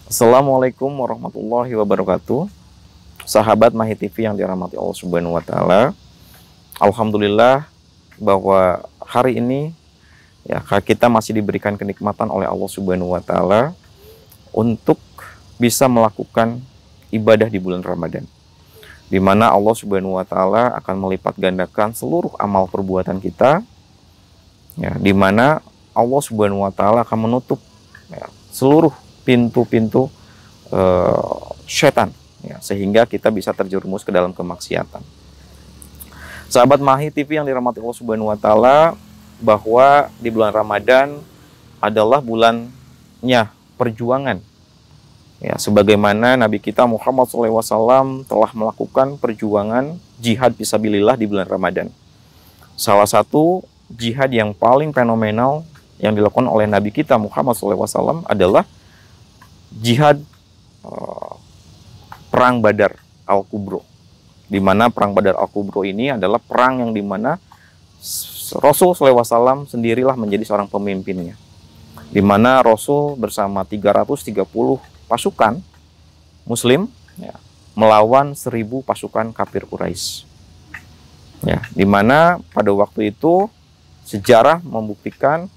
Assalamualaikum warahmatullahi wabarakatuh. Sahabat Mahi TV yang dirahmati Allah Subhanahu wa taala. Alhamdulillah bahwa hari ini ya kita masih diberikan kenikmatan oleh Allah Subhanahu wa taala untuk bisa melakukan ibadah di bulan Ramadan. Di mana Allah Subhanahu wa taala akan melipat gandakan seluruh amal perbuatan kita. Ya, di mana Allah Subhanahu wa taala akan menutup ya, seluruh pintu-pintu syaitan ya, sehingga kita bisa terjerumus ke dalam kemaksiatan. Sahabat Mahi TV yang dirahmati Allah Subhanahu wa taala, bahwa di bulan Ramadan adalah bulannya perjuangan. Ya, sebagaimana Nabi kita Muhammad SAW telah melakukan perjuangan jihad fisabilillah di bulan Ramadan. Salah satu jihad yang paling fenomenal yang dilakukan oleh Nabi kita Muhammad SAW adalah jihad perang Badar Al-Kubro, di mana perang Badar Al-Kubro ini adalah perang yang dimana Rasul SAW sendirilah menjadi seorang pemimpinnya, di mana Rasul bersama 330 pasukan Muslim ya, melawan 1000 pasukan kafir Quraisy. Ya, di mana pada waktu itu sejarah membuktikan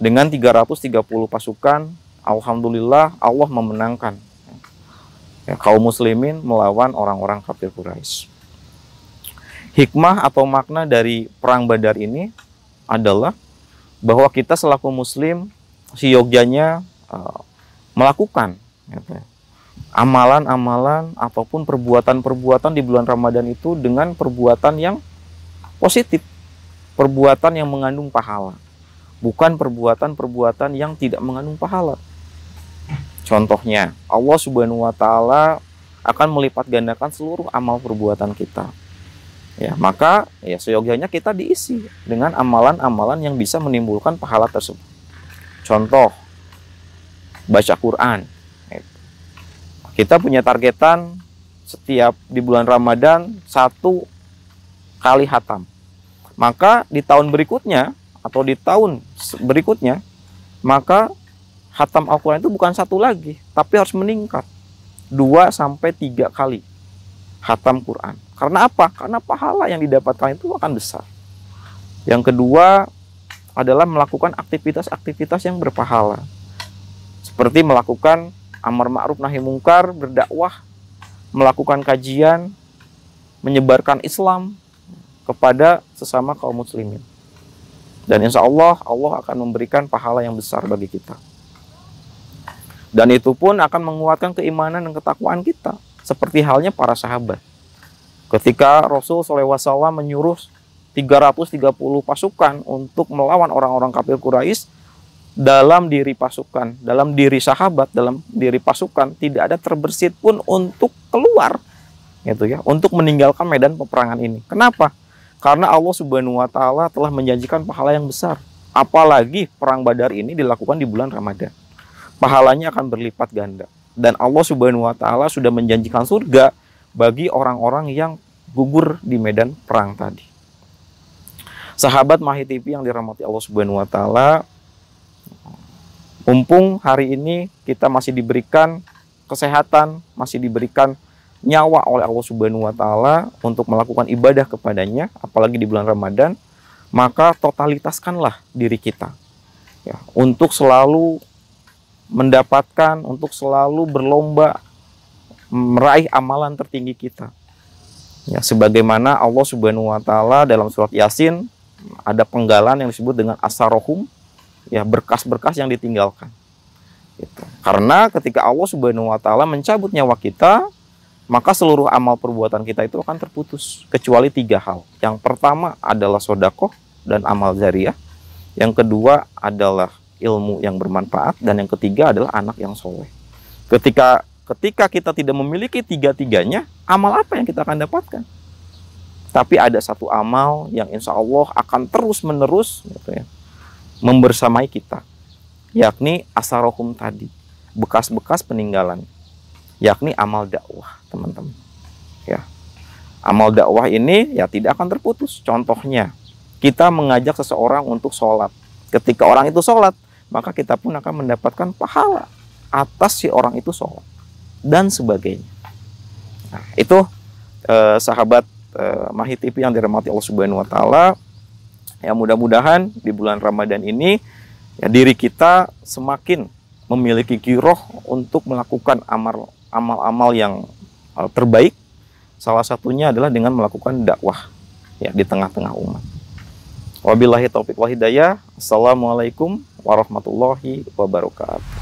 dengan 330 pasukan, alhamdulillah Allah memenangkan ya, kaum muslimin melawan orang-orang kafir Quraisy. Hikmah atau makna dari perang Badar ini adalah bahwa kita selaku muslim seyogyanya melakukan amalan-amalan ataupun perbuatan-perbuatan di bulan Ramadan itu dengan perbuatan yang positif, perbuatan yang mengandung pahala, bukan perbuatan-perbuatan yang tidak mengandung pahala. Contohnya, Allah Subhanahu wa taala akan melipat gandakan seluruh amal perbuatan kita. Ya, maka ya seyogyanya kita diisi dengan amalan-amalan yang bisa menimbulkan pahala tersebut. Contoh, baca Quran. Kita punya targetan setiap di bulan Ramadan 1 kali khatam. Maka di tahun berikutnya atau di tahun berikutnya, maka khatam Al-Quran itu bukan 1 lagi, tapi harus meningkat 2-3 kali khatam Quran. Karena apa? Karena pahala yang didapatkan itu akan besar. Yang kedua adalah melakukan aktivitas-aktivitas yang berpahala, seperti melakukan amar ma'ruf nahi mungkar, berdakwah, melakukan kajian, menyebarkan Islam kepada sesama kaum muslimin. Dan insya Allah, Allah akan memberikan pahala yang besar bagi kita. Dan itu pun akan menguatkan keimanan dan ketakwaan kita. Seperti halnya para sahabat. Ketika Rasul SAW menyuruh 330 pasukan untuk melawan orang-orang kafir Quraisy, dalam diri pasukan, dalam diri sahabat, dalam diri pasukan tidak ada terbersit pun untuk keluar, gitu ya, untuk meninggalkan medan peperangan ini. Kenapa? Karena Allah Subhanahu wa taala telah menjanjikan pahala yang besar. Apalagi perang Badar ini dilakukan di bulan Ramadan. Pahalanya akan berlipat ganda. Dan Allah Subhanahu wa taala sudah menjanjikan surga bagi orang-orang yang gugur di medan perang tadi. Sahabat Mahi TV yang dirahmati Allah Subhanahu wa taala, mumpung hari ini kita masih diberikan kesehatan, masih diberikan nyawa oleh Allah Subhanahu wa taala untuk melakukan ibadah kepadanya, apalagi di bulan Ramadan, maka totalitaskanlah diri kita ya, untuk selalu mendapatkan, untuk selalu berlomba meraih amalan tertinggi kita. Ya, sebagaimana Allah Subhanahu wa taala dalam surat Yasin ada penggalan yang disebut dengan asarohum, ya, berkas-berkas yang ditinggalkan. Gitu. Karena ketika Allah Subhanahu wa taala mencabut nyawa kita, maka seluruh amal perbuatan kita itu akan terputus kecuali 3 hal. Yang pertama adalah sedekah dan amal jariah. Yang kedua adalah ilmu yang bermanfaat, dan yang ketiga adalah anak yang soleh. Ketika kita tidak memiliki 3-tiganya, amal apa yang kita akan dapatkan? Tapi ada satu amal yang insya Allah akan terus-menerus gitu ya, membersamai kita, yakni asarohum tadi, bekas-bekas peninggalan, yakni amal dakwah, teman-teman. Ya, amal dakwah ini ya tidak akan terputus. Contohnya, kita mengajak seseorang untuk sholat. Ketika orang itu sholat, maka kita pun akan mendapatkan pahala. atas si orang itu sholat dan sebagainya. Nah, itu sahabat Mahi TV yang dirahmati Allah Subhanahu wa taala. Ya, mudah-mudahan di bulan Ramadan ini ya, diri kita semakin memiliki giroh untuk melakukan amal-amal yang terbaik. Salah satunya adalah dengan melakukan dakwah ya di tengah-tengah umat. Wabillahi taufiq wal hidayah. Assalamualaikum warahmatullahi wabarakatuh.